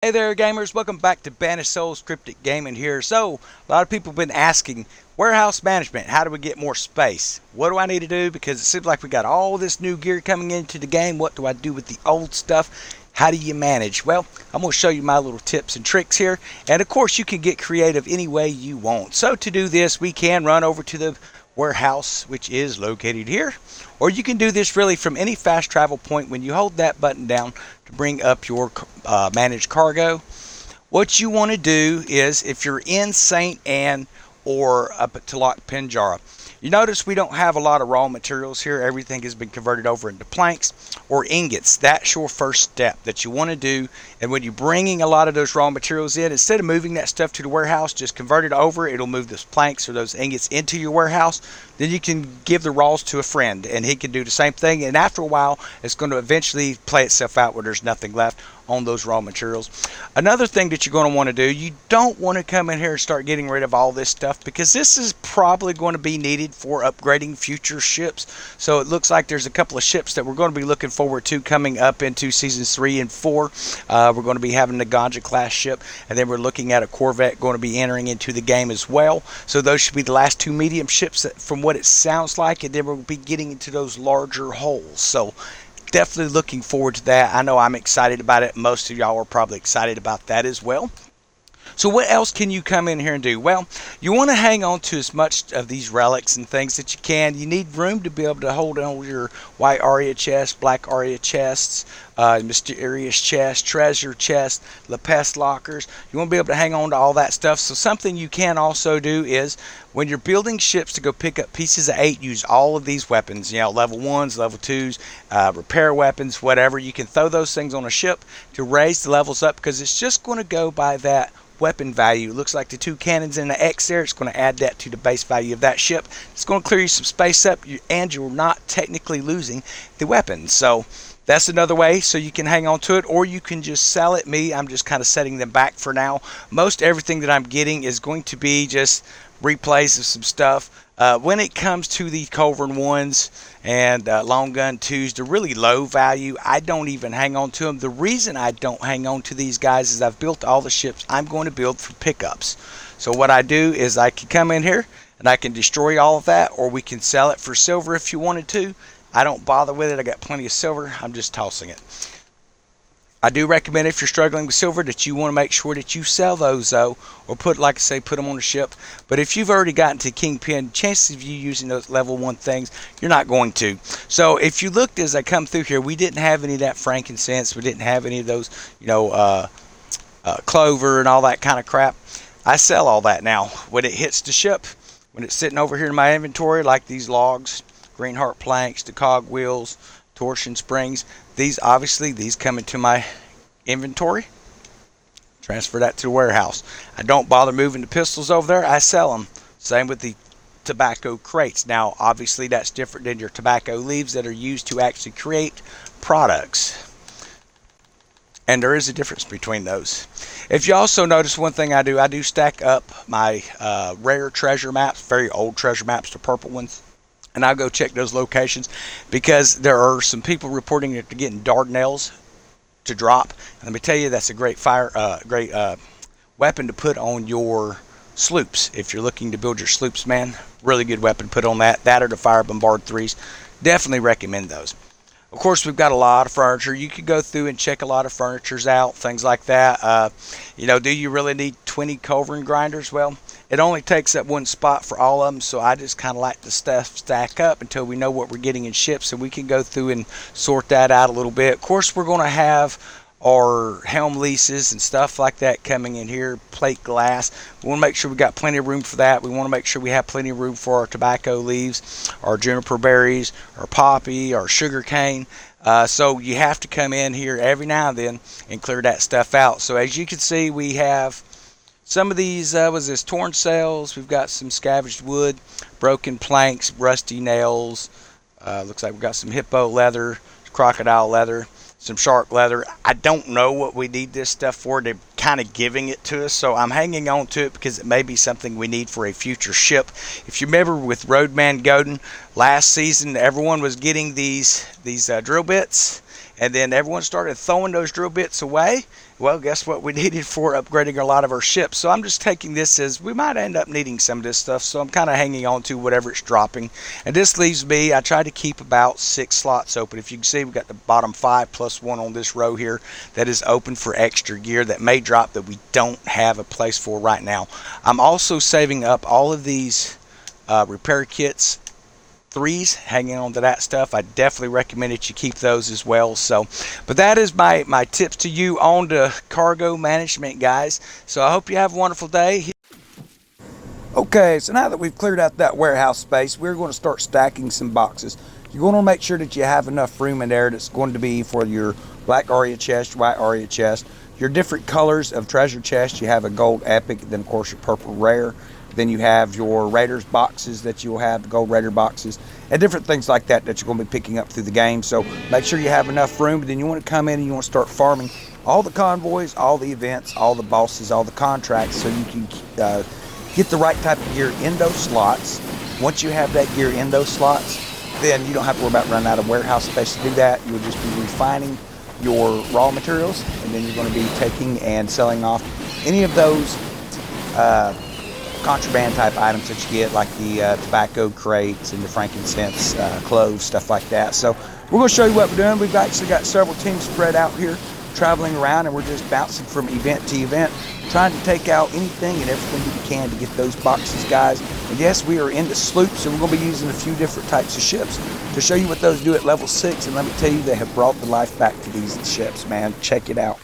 Hey there, gamers. Welcome back to Banished Souls Cryptic Gaming here. So, a lot of people have been asking, warehouse management, how do we get more space? What do I need to do? Because it seems like we got all this new gear coming into the game. What do I do with the old stuff? How do you manage? Well, I'm going to show you my little tips and tricks here. And of course, you can get creative any way you want. So, to do this, we can run over to the warehouse, which is located here. Or you can do this really from any fast travel point when you hold that button down to bring up your managed cargo. What you want to do is, if you're in St. Anne or up at Talak Pinjara, you notice we don't have a lot of raw materials here. Everything has been converted over into planks or ingots. That's your first step that you want to do. And when you're bringing a lot of those raw materials in, instead of moving that stuff to the warehouse, just convert it over. It'll move those planks or those ingots into your warehouse. Then you can give the raws to a friend and he can do the same thing. And after a while, it's going to eventually play itself out where there's nothing left on those raw materials. Another thing that you're going to want to do, you don't want to come in here and start getting rid of all this stuff, because this is probably going to be needed for upgrading future ships. So it looks like there's a couple of ships that we're going to be looking forward to coming up into seasons 3 and 4. We're going to be having the Ganja class ship, and then we're looking at a Corvette going to be entering into the game as well. So those should be the last two medium ships from what it sounds like, and then we'll be getting into those larger hulls. So definitely looking forward to that. I know I'm excited about it. Most of y'all are probably excited about that as well. So what else can you come in here and do? Well, you want to hang on to as much of these relics and things that you can. You need room to be able to hold on your white aria chest, black aria chests, mysterious chest, treasure chest, lapis lockers. You want to be able to hang on to all that stuff. So something you can also do is, when you're building ships to go pick up pieces of 8, use all of these weapons. You know, level 1s, level 2s, repair weapons, whatever. You can throw those things on a ship to raise the levels up, because it's just going to go by that weapon value. It looks like the 2 cannons and the X there. It's going to add that to the base value of that ship. It's going to clear you some space up, and you're not technically losing the weapons. So that's another way, so you can hang on to it, or you can just sell it. I'm just kind of setting them back for now. Most everything that I'm getting is going to be just replays of some stuff. When it comes to the Culverin 1s and Long Gun 2s, they're really low value. I don't even hang on to them. The reason I don't hang on to these guys is I've built all the ships I'm going to build for pickups. So what I do is I can come in here and I can destroy all of that, or we can sell it for silver if you wanted to. I don't bother with it. I got plenty of silver. I'm just tossing it. I do recommend, if you're struggling with silver, that you want to make sure that you sell those, though, or like I say, put them on a ship. But if you've already gotten to Kingpin, chances of you using those level 1 things, you're not going to. So if you looked as I come through here, we didn't have any of that frankincense. We didn't have any of those, clover and all that kind of crap. I sell all that now. When it hits the ship, when it's sitting over here in my inventory, like these logs, Greenheart planks, the cog wheels, torsion springs, these come into my inventory. Transfer that to the warehouse. I don't bother moving the pistols over there. I sell them. Same with the tobacco crates. Now, obviously, that's different than your tobacco leaves that are used to actually create products. And there is a difference between those. If you also notice, one thing I do stack up my rare treasure maps, very old treasure maps, the purple ones. And I'll go check those locations, because there are some people reporting that they're getting Dardanelles to drop. And let me tell you, that's a great weapon to put on your sloops. If you're looking to build your sloops, man, really good weapon to put on that. That or the Fire Bombard 3s. Definitely recommend those. Of course, we've got a lot of furniture. You could go through and check a lot of furnitures out, things like that. Do you really need 20 Culverin grinders? Well, it only takes up one spot for all of them, so I just kind of like the stuff stack up until we know what we're getting in ships, so we can go through and sort that out a little bit. Of course, we're going to have our helm leases and stuff like that coming in here, plate glass. We want to make sure we got plenty of room for that. We want to make sure we have plenty of room for our tobacco leaves, our juniper berries, our poppy, our sugar cane. So you have to come in here every now and then and clear that stuff out. So as you can see, we have some of these, torn sails. We've got some scavenged wood, broken planks, rusty nails. Looks like we've got some hippo leather, crocodile leather, some shark leather. I don't know what we need this stuff for. They're kind of giving it to us, so I'm hanging on to it because it may be something we need for a future ship. If you remember with Roadman Godin, last season everyone was getting these drill bits, and then everyone started throwing those drill bits away, Well, guess what we needed for upgrading a lot of our ships. So I'm just taking this as we might end up needing some of this stuff. So I'm kind of hanging on to whatever it's dropping. And this leaves me, I try to keep about 6 slots open. If you can see, we've got the bottom 5 plus 1 on this row here that is open for extra gear that may drop that we don't have a place for right now. I'm also saving up all of these repair kits, threes, hanging on to that stuff. I definitely recommend that you keep those as well. So, but that is my tips to you on the cargo management, guys. So I hope you have a wonderful day. Okay, so now that we've cleared out that warehouse space, we're going to start stacking some boxes. You're going to make sure that you have enough room in there that's going to be for your black Aria chest, white Aria chest, your different colors of treasure chest. You have a gold epic, then of course your purple rare. Then you have your Raiders boxes that you'll have, the Gold Raider boxes, and different things like that that you're going to be picking up through the game. So make sure you have enough room, but then you want to come in and you want to start farming all the convoys, all the events, all the bosses, all the contracts, so you can get the right type of gear in those slots. Once you have that gear in those slots, then you don't have to worry about running out of warehouse space to do that. You'll just be refining your raw materials, and then you're going to be taking and selling off any of those contraband type items that you get, like the tobacco crates and the frankincense, cloves, stuff like that. So we're going to show you what we're doing. We've actually got several teams spread out here traveling around, and we're just bouncing from event to event, trying to take out anything and everything that we can to get those boxes, guys. And yes, we are into sloops, and we're going to be using a few different types of ships to show you what those do at level 6. And let me tell you, they have brought the life back to these ships, man. Check it out.